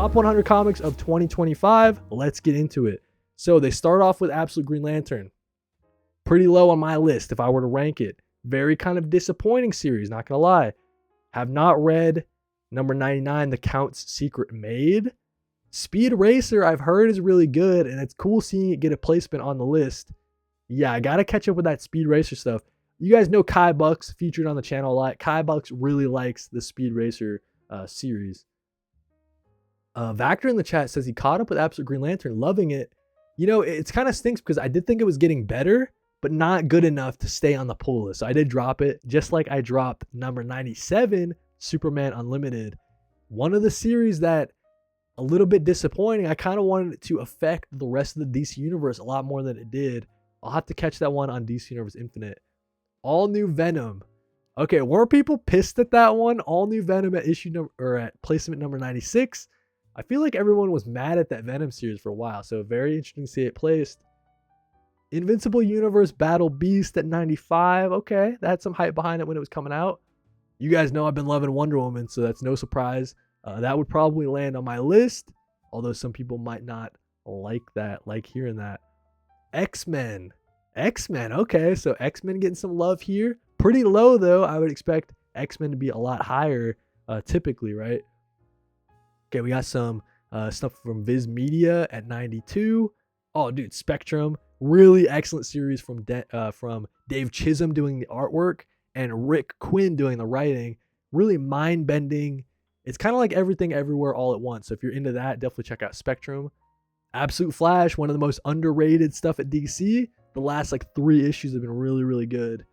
Top 100 comics of 2025. Let's get into it. So they start off with Absolute Green Lantern. Pretty low on my list if I were to rank it. Very kind of disappointing series, not gonna lie. Have not read number 99, The Count's Secret Maid. Speed Racer, I've heard is really good, and it's cool seeing it get a placement on the list. Yeah, I gotta catch up with that Speed Racer stuff. You guys know Kai Bucks, featured on the channel a lot. Kai Bucks really likes the Speed Racer series. Vactor in the chat says he caught up with Absolute Green Lantern, loving it. You know, it's kind of stinks because I did think it was getting better, but not good enough to stay on the pull list. So I did drop it, just like I dropped number 97, Superman Unlimited. One of the series that a little bit disappointing. I kind of wanted it to affect the rest of the DC Universe a lot more than it did. I'll have to catch that one on DC Universe Infinite. All New Venom. Okay, were people pissed at that one? All New Venom at at placement number 96. I feel like everyone was mad at that Venom series for a while, so very interesting to see it placed. Invincible Universe Battle Beast at 95. Okay, that had some hype behind it when it was coming out. You guys know I've been loving Wonder Woman, so that's no surprise. That would probably land on my list, although some people might not like that, like hearing that. X-Men. Okay, so X-Men getting some love here. Pretty low, though. I would expect X-Men to be a lot higher, typically, right? Okay, we got some stuff from Viz Media at 92. Oh, dude, Spectrum. Really excellent series from Dave Chisholm doing the artwork and Rick Quinn doing the writing. Really mind-bending. It's kind of like Everything Everywhere All at Once. So if you're into that, definitely check out Spectrum. Absolute Flash, one of the most underrated stuff at DC. The last 3 issues have been really, really good.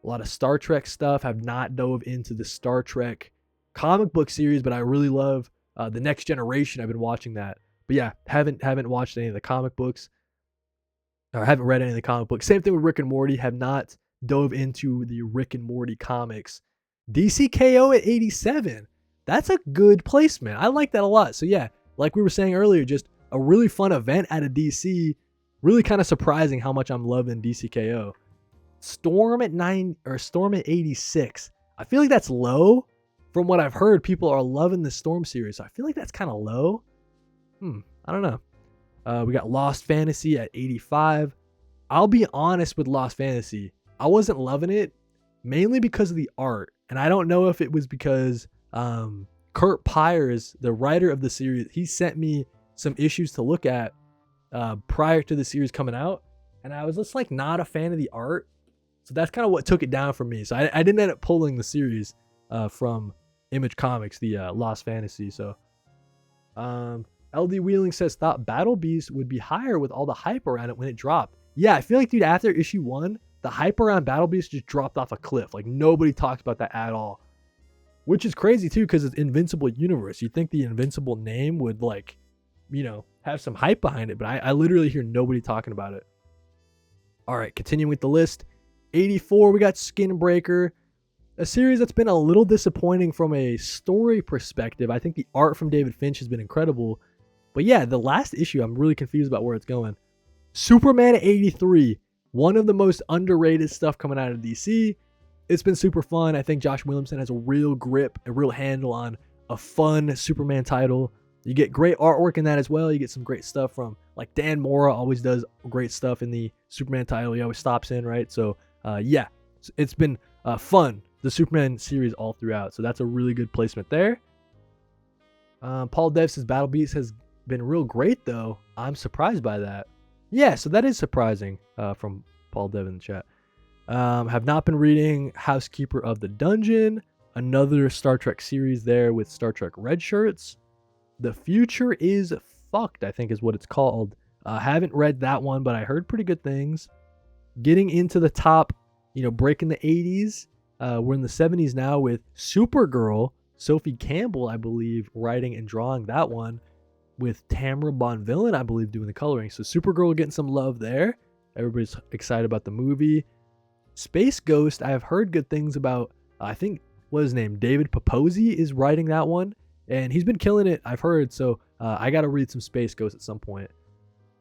A lot of Star Trek stuff. Have not dove into the Star Trek comic book series, but I really love The Next Generation. I've been watching that. But yeah, haven't watched any of the comic books. Or haven't read any of the comic books. Same thing with Rick and Morty. Have not dove into the Rick and Morty comics. DCKO at 87. That's a good placement. I like that a lot. So yeah, like we were saying earlier, just a really fun event out of DC. Really kind of surprising how much I'm loving DCKO. Storm at 86. I feel like that's low. From what I've heard, people are loving the Storm series. So I feel like that's kind of low. I don't know. We got Lost Fantasy at 85. I'll be honest with Lost Fantasy. I wasn't loving it, mainly because of the art. And I don't know if it was because Kurt Pyers, the writer of the series, he sent me some issues to look at prior to the series coming out, and I was just not a fan of the art, so that's kind of what took it down for me. So I didn't end up pulling the series from Image Comics, the Lost Fantasy. So LD Wheeling says thought Battle Beast would be higher with all the hype around it when it dropped. Yeah, I feel like, dude, after issue 1, the hype around Battle Beast just dropped off a cliff. Nobody talks about that at all. Which is crazy too, because it's Invincible Universe. You'd think the Invincible name would have some hype behind it, but I literally hear nobody talking about it. All right, continuing with the list. 84, we got Skinbreaker, a series that's been a little disappointing from a story perspective. I think the art from David Finch has been incredible, but yeah, the last issue, I'm really confused about where it's going. Superman 83, one of the most underrated stuff coming out of DC. It's been super fun. I think Josh Williamson has a real grip, a real handle on a fun Superman title. You get great artwork in that as well. You get some great stuff from Dan Mora always does great stuff in the Superman title. He always stops in, right? So yeah, it's been fun, the Superman series all throughout. So that's a really good placement there. Paul Dev says Battle Beast has been real great though. I'm surprised by that. Yeah, so that is surprising from Paul Dev in the chat. Have not been reading Housekeeper of the Dungeon, another Star Trek series there with Star Trek red shirts. The Future is Fucked, I think is what it's called. Haven't read that one, but I heard pretty good things. Getting into the top, breaking the 80s. We're in the 70s now with Supergirl. Sophie Campbell, I believe, writing and drawing that one, with Tamara Bonvillain, I believe, doing the coloring. So Supergirl getting some love there. Everybody's excited about the movie. Space Ghost, I have heard good things about. I think, what is his name? David Paposi is writing that one. And he's been killing it, I've heard. So I got to read some Space Ghost at some point.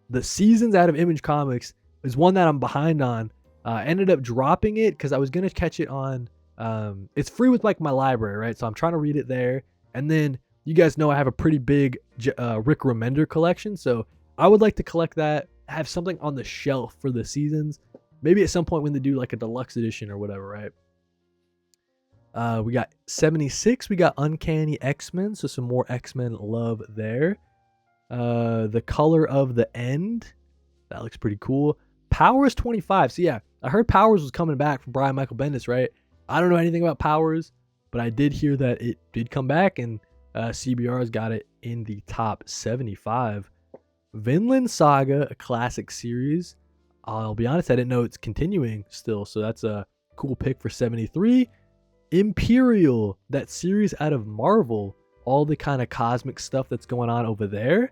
The Seasons out of Image Comics is one that I'm behind on. I ended up dropping it because I was going to catch it on... it's free with my library, right? So I'm trying to read it there. And then You guys know I have a pretty big Rick Remender collection, so I would like to collect that, have something on the shelf for the seasons. Maybe at some point when they do like a deluxe edition or whatever, right? We got 76. We got Uncanny X-Men, so some more X-Men love there. The Color of the End. That looks pretty cool. Powers 25. So yeah, I heard Powers was coming back from Brian Michael Bendis, right? I don't know anything about Powers, but I did hear that it did come back, and CBR's got it in the top 75. Vinland Saga, a classic series. I'll be honest, I didn't know it's continuing still, so that's a cool pick for 73. Imperial, that series out of Marvel, all the kind of cosmic stuff that's going on over there.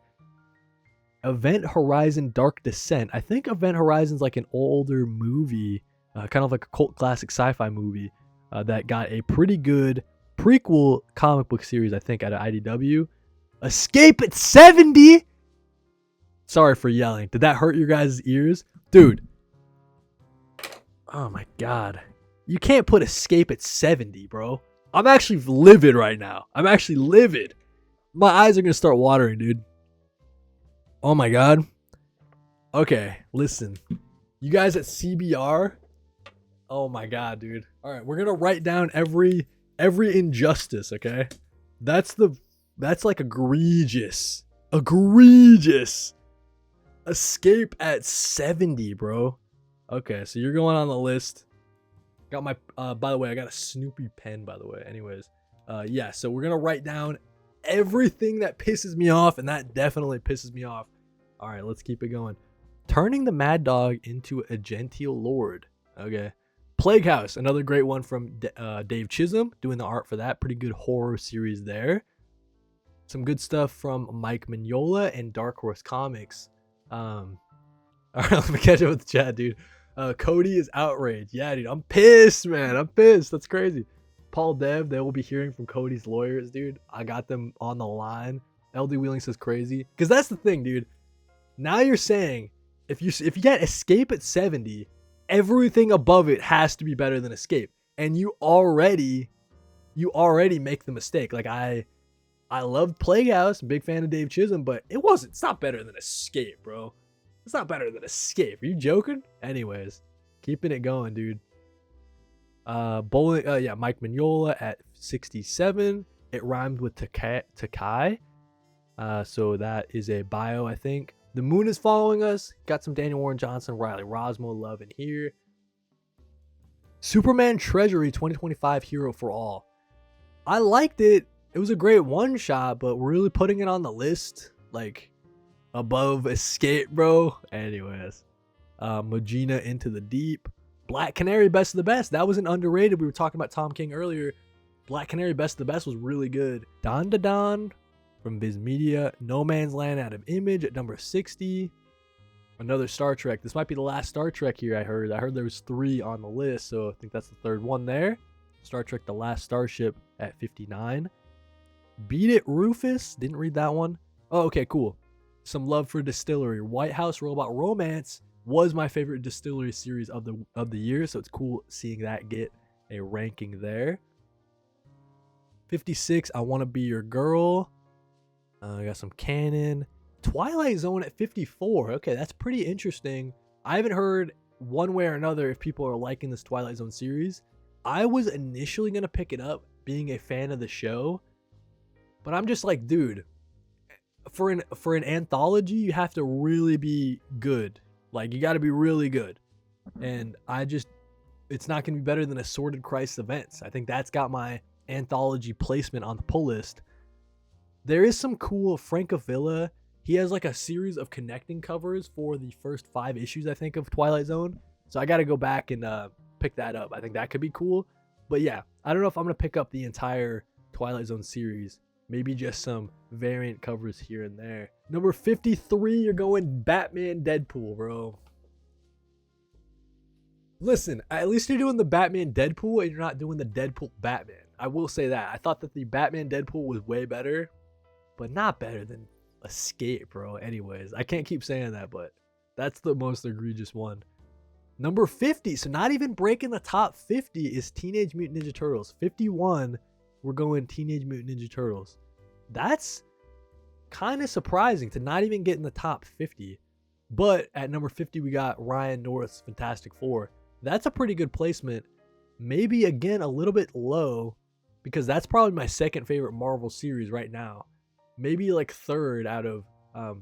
Event Horizon Dark Descent. I think Event Horizon's like an older movie, kind of like a cult classic sci-fi movie that got a pretty good prequel comic book series, I think, out of IDW. Escape at 70. Sorry for yelling. Did that hurt your guys' ears? Dude. Oh my God. You can't put Escape at 70, bro. I'm actually livid right now. I'm actually livid. My eyes are going to start watering, dude. Oh my God. Okay, listen. You guys at CBR? Oh my God, dude. All right, we're going to write down every injustice, okay? That's like egregious. Egregious. Escape at 70, bro. Okay, so you're going on the list. Got my by the way, I got a Snoopy pen, by the way. Anyways, yeah, so we're gonna write down everything that pisses me off, and that definitely pisses me off. All right, let's keep it going. Turning the Mad Dog into a Genteel Lord. Okay. Plague House, another great one from Dave Chisholm, doing the art for that. Pretty good horror series there. Some good stuff from Mike Mignola and Dark Horse Comics. All right, let me catch up with the chat, dude. Cody is outraged. Yeah, dude, I'm pissed, man. I'm pissed. That's crazy. Paul Dev, they will be hearing from Cody's lawyers, dude. I got them on the line. LD Wheeling says crazy. Because that's the thing, dude. Now you're saying if you get Escape at 70, everything above it has to be better than Escape. And you already make the mistake. Like I loved Plague House, big fan of Dave Chisholm, but it's not better than Escape, bro. It's not better than Escape. Are you joking? Anyways, keeping it going, dude. Bowling, yeah, Mike Mignola at 67. It rhymed with Takai. So that is a bio, I think. The Moon is following us. Got some Daniel Warren Johnson, Riley Rosmo love in here. Superman Treasury 2025 Hero for All. I liked it. It was a great one shot, but really putting it on the list, like above Escape, bro. Anyways, Magina Into the Deep. Black Canary Best of the Best. That was an underrated. We were talking about Tom King earlier. Black Canary Best of the Best was really good. Don Da Don from Viz Media. No Man's Land out of Image at number 60. Another Star Trek. This might be the last Star Trek here, I heard. I heard there was 3 on the list, so I think that's the third one there. Star Trek The Last Starship at 59. Beat It Rufus. Didn't read that one. Oh, okay, cool. Some love for Distillery. White House Robot Romance was my favorite Distillery series of the year, so it's cool seeing that get a ranking there. 56, I Want to Be Your Girl. I got some Canon. Twilight Zone at 54. Okay, that's pretty interesting. I haven't heard one way or another if people are liking this Twilight Zone series. I was initially going to pick it up, being a fan of the show, but I'm just like, dude, for an anthology, you have to really be good. Like, you got to be really good. And it's not going to be better than Assorted Christ Events. I think that's got my anthology placement on the pull list. There is some cool Frank Avila. He has like a series of connecting covers for the first 5 issues, I think, of Twilight Zone. So I got to go back and pick that up. I think that could be cool. But yeah, I don't know if I'm going to pick up the entire Twilight Zone series. Maybe just some variant covers here and there. Number 53, you're going Batman Deadpool, bro. Listen, at least you're doing the Batman Deadpool and you're not doing the Deadpool Batman. I will say that. I thought that the Batman Deadpool was way better, but not better than Escape, bro. Anyways, I can't keep saying that, but that's the most egregious one. Number 50, so not even breaking the top 50, is Teenage Mutant Ninja Turtles. 51, we're going Teenage Mutant Ninja Turtles. That's kind of surprising to not even get in the top 50. But at number 50, we got Ryan North's Fantastic Four. That's a pretty good placement. Maybe, again, a little bit low, because that's probably my second favorite Marvel series right now. Maybe like third out of,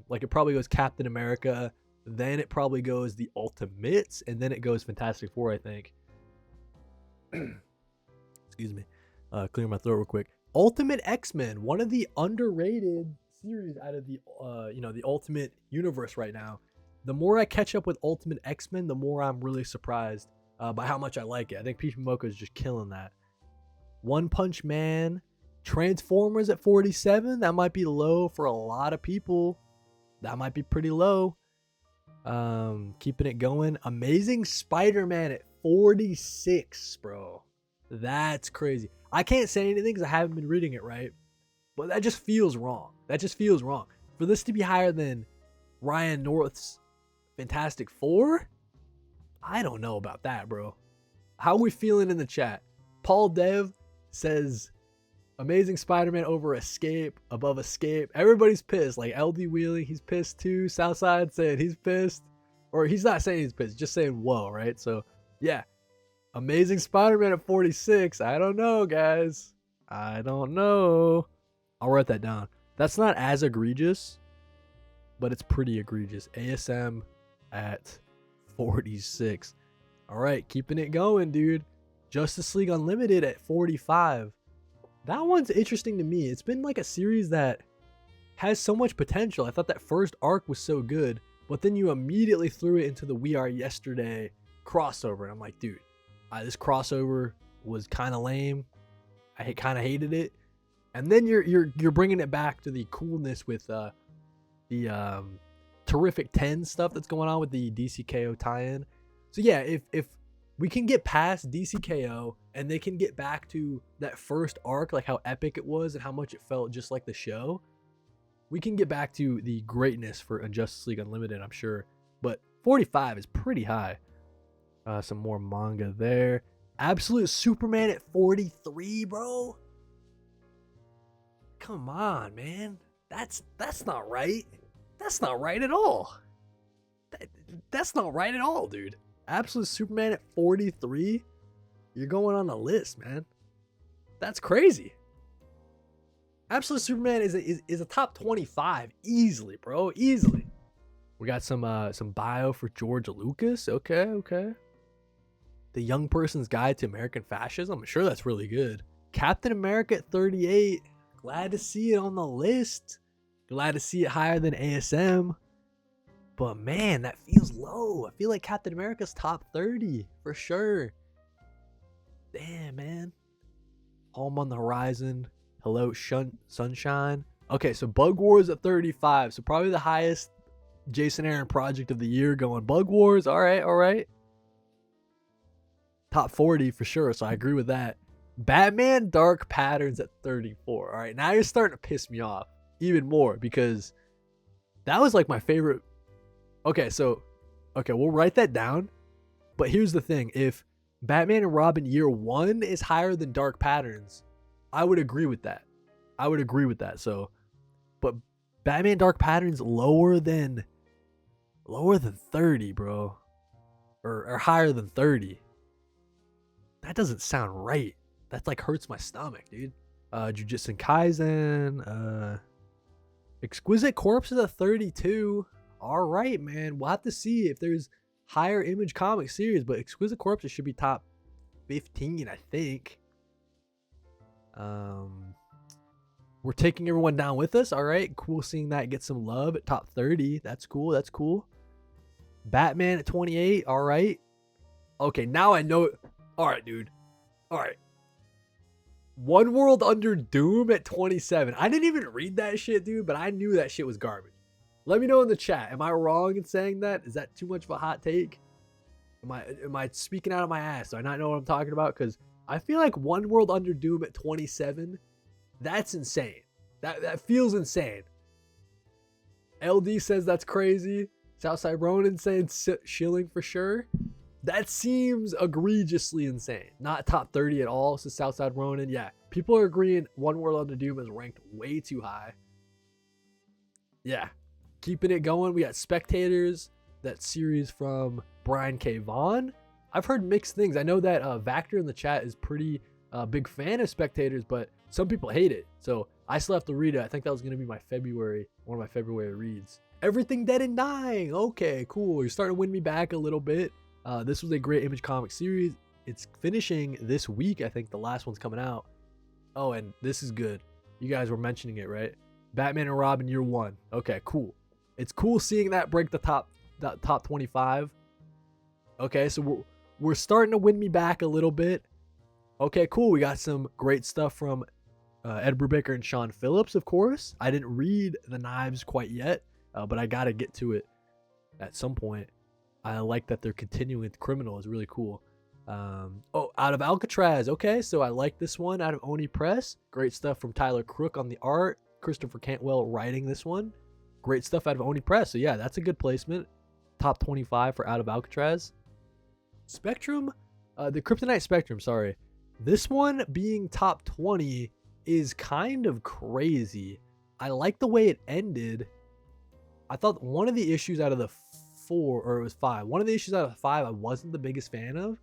like it probably goes Captain America, then it probably goes The Ultimates, and then it goes Fantastic Four, I think. Excuse me. Clear my throat real quick. Ultimate X-Men, one of the underrated series out of the, the Ultimate universe right now. The more I catch up with Ultimate X-Men, the more I'm really surprised by how much I like it. I think Peach Momoko is just killing that. One Punch Man, Transformers at 47. That might be low for a lot of people. That might be pretty low. Keeping it going. Amazing Spider-Man at 46, bro. That's crazy. I can't say anything because I haven't been reading it right, but that just feels wrong. That just feels wrong. For this to be higher than Ryan North's Fantastic Four, I don't know about that, bro. How are we feeling in the chat? Paul Dev says Amazing Spider-Man over Escape, above Escape. Everybody's pissed. Like LD Wheeling, he's pissed too. Southside saying he's pissed. Or he's not saying he's pissed, just saying whoa, right? So, yeah. Amazing Spider-Man at 46. I don't know, guys. I don't know. I'll write that down. That's not as egregious, but it's pretty egregious. ASM at 46. All right, keeping it going, dude. Justice League Unlimited at 45. That one's interesting to me. It's been like a series that has so much potential. I thought that first arc was so good, but then you immediately threw it into the We Are Yesterday crossover. And I'm like, dude, this crossover was kind of lame. I kind of hated it. And then you're bringing it back to the coolness with the Terrific 10 stuff that's going on with the DCKO tie-in. So yeah, if we can get past DCKO and they can get back to that first arc, like how epic it was and how much it felt just like the show, we can get back to the greatness for Justice League Unlimited, I'm sure. But 45 is pretty high. Some more manga there. Absolute Superman at 43, bro. Come on, man. That's not right. That's not right at all. That's not right at all, dude. Absolute Superman at 43. You're going on the list, man. That's crazy. Absolute Superman is a top 25 easily, bro. Easily. We got some bio for George Lucas. Okay. The Young Person's Guide to American Fascism. I'm sure that's really good. Captain America at 38. Glad to see it on the list. Glad to see it higher than ASM. But man, that feels low. I feel like Captain America's top 30 for sure. Damn, man. Home on the Horizon. Hello, Sunshine. Okay, so Bug Wars at 35. So probably the highest Jason Aaron project of the year going. Bug Wars, all right. Top 40 for sure, so I agree with that. Batman Dark Patterns at 34. All right, now you're starting to piss me off even more because that was like my favorite. Okay, we'll write that down. But here's the thing. If Batman and Robin Year 1 is higher than Dark Patterns, I would agree with that. So, but Batman Dark Patterns lower than 30, bro. Or higher than 30. That doesn't sound right. That like hurts my stomach, dude. Jujutsu Kaisen. Exquisite Corpses at 32. All right, man. We'll have to see if there's higher Image comic series, but Exquisite Corpses should be top 15, I think. We're taking everyone down with us. All right, cool seeing that get some love at top 30. That's cool. Batman at 28. All right. Okay, now I know it. All right, dude. All right. One World Under Doom at 27. I didn't even read that shit, dude, but I knew that shit was garbage. Let me know in the chat. Am I wrong in saying that? Is that too much of a hot take? Am I speaking out of my ass? Do I not know what I'm talking about? Because I feel like One World Under Doom at 27, that's insane. That feels insane. LD says that's crazy. Southside Ronin saying shilling for sure. That seems egregiously insane. Not top 30 at all. So Southside Ronin, yeah. People are agreeing One World Under Doom is ranked way too high. Yeah. Keeping it going. We got Spectators, that series from Brian K. Vaughan. I've heard mixed things. I know that Vactor in the chat is pretty big fan of Spectators, but some people hate it. So I still have to read it. I think that was going to be one of my February reads. Everything Dead and Dying. Okay, cool. You're starting to win me back a little bit. This was a great Image Comics series. It's finishing this week. I think the last one's coming out. Oh, and this is good. You guys were mentioning it, right? Batman and Robin Year 1. Okay, cool. It's cool seeing that break the top 25. Okay, so we're starting to win me back a little bit. Okay, cool. We got some great stuff from Ed Brubaker and Sean Phillips, of course. I didn't read The Knives quite yet, but I got to get to it at some point. I like that they're continuing with Criminal. It's really cool. Out of Alcatraz. Okay, so I like this one out of Oni Press. Great stuff from Tyler Crook on the art. Christopher Cantwell writing this one. Great stuff out of Oni Press. So yeah, that's a good placement. Top 25 for Out of Alcatraz. Spectrum, the Kryptonite Spectrum, sorry. This one being top 20 is kind of crazy. I like the way it ended. I thought one of the issues out of the 4, or it was 5, one of the issues out of 5 I wasn't the biggest fan of,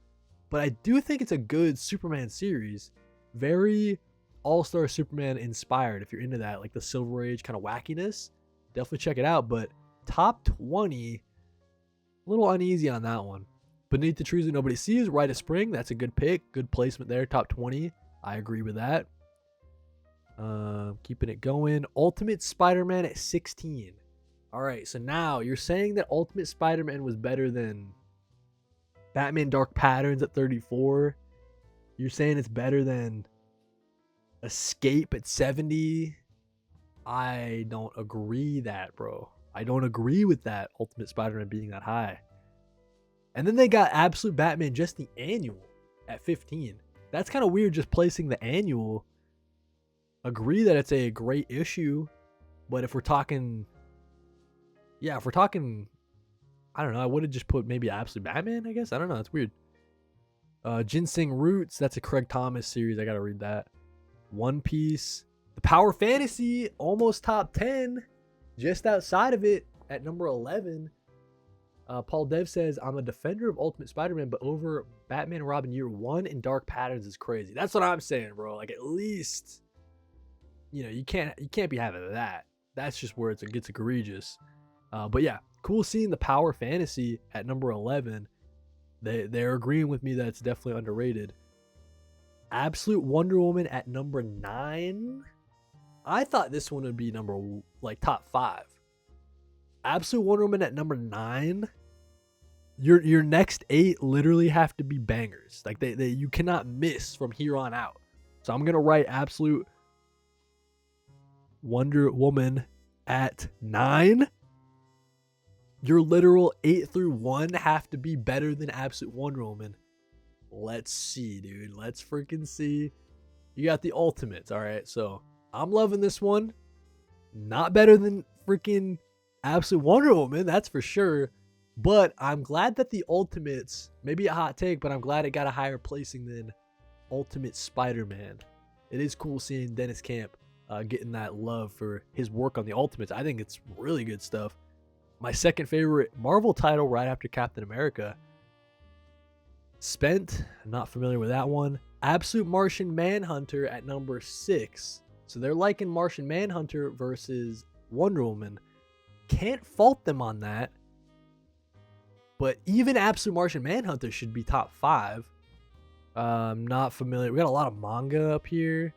but I do think it's a good Superman series. Very All-Star Superman inspired, if you're into that, like the Silver Age kind of wackiness. Definitely check it out, but top 20, a little uneasy on that one. Beneath the Trees That Nobody Sees, Rite of Spring, that's a good pick. Good placement there, top 20. I agree with that. Keeping it going. Ultimate Spider-Man at 16. All right, so now you're saying that Ultimate Spider-Man was better than Batman Dark Patterns at 34. You're saying it's better than Escape at 70. I don't agree that, bro. I don't agree with that Ultimate Spider-Man being that high. And then they got Absolute Batman, just the annual, at 15. That's kind of weird, just placing the annual. Agree that it's a great issue, but if we're talking, I don't know, I would have just put maybe Absolute Batman, I guess. I don't know, that's weird. Ginseng Roots, that's a Craig Thomas series. I gotta read that. One Piece. The Power Fantasy, almost top 10. Just outside of it at number 11. Paul Dev says, I'm a defender of Ultimate Spider-Man, but over Batman and Robin Year 1 in Dark Patterns is crazy. That's what I'm saying, bro. Like, at least, you can't be having that. That's just where it gets egregious. But yeah, cool seeing the Power Fantasy at number 11. They're agreeing with me that it's definitely underrated. Absolute Wonder Woman at number 9. I thought this one would be top 5. Absolute Wonder Woman at number 9. Your next 8 literally have to be bangers. Like you cannot miss from here on out. So I'm gonna write Absolute Wonder Woman at 9. Your literal 8 through 1 have to be better than Absolute Wonder Woman. Let's see, dude. Let's freaking see. You got the Ultimates, all right? So I'm loving this one. Not better than freaking Absolute Wonder Woman, that's for sure. But I'm glad that the Ultimates, maybe a hot take, but I'm glad it got a higher placing than Ultimate Spider-Man. It is cool seeing Dennis Camp getting that love for his work on the Ultimates. I think it's really good stuff. My second favorite Marvel title right after Captain America. Spent, I'm not familiar with that one. Absolute Martian Manhunter at number 6. So they're liking Martian Manhunter versus Wonder Woman. Can't fault them on that. But even Absolute Martian Manhunter should be top 5. Not familiar. We got a lot of manga up here.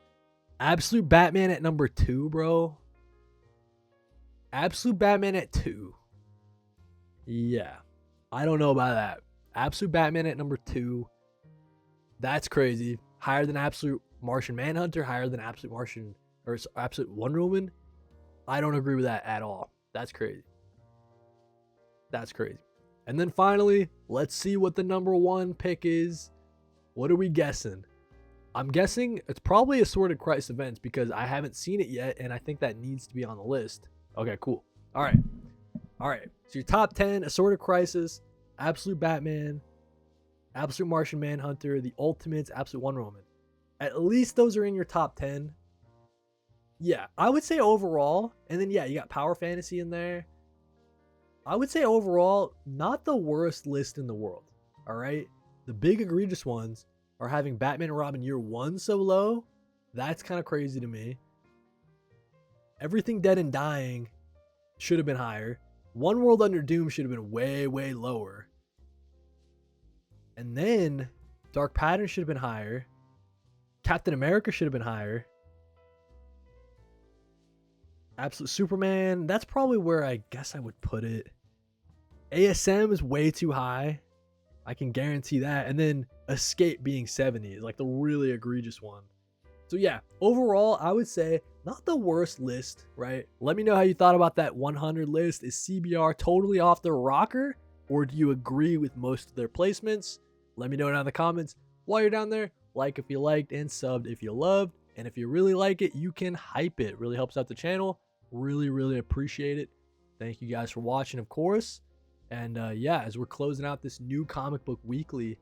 Absolute Batman at number 2, bro. Absolute Batman at 2. Yeah. I don't know about that. Absolute Batman at number 2. That's crazy. Higher than Absolute Martian Manhunter. Higher than Absolute Wonder Woman. I don't agree with that at all. That's crazy. That's crazy. And then finally, let's see what the number 1 pick is. What are we guessing? I'm guessing it's probably Assorted Crisis Events because I haven't seen it yet, and I think that needs to be on the list. Okay, cool. All right. So your top 10, Assorted Crisis, Absolute Batman, Absolute Martian Manhunter, The Ultimates, Absolute Wonder Woman. At least those are in your top 10. Yeah, I would say overall, and then yeah, you got Power Fantasy in there. I would say overall, not the worst list in the world. All right, the big egregious ones are having Batman and Robin Year One so low. That's kind of crazy to me. Everything Dead and Dying should have been higher. One World Under Doom should have been way, way lower. And then Dark Pattern should have been higher. Captain America should have been higher. Absolute Superman, that's probably where I guess I would put it. ASM is way too high. I can guarantee that. And then Escape being 70 is like the really egregious one. So yeah, overall, I would say not the worst list, right? Let me know how you thought about that 100 list. Is CBR totally off the rocker, or do you agree with most of their placements? Let me know down in the comments. While you're down there, like if you liked and subbed if you loved. And if you really like it, you can hype it. Really helps out the channel. Really, really appreciate it. Thank you guys for watching, of course. And yeah, as we're closing out this new comic book weekly,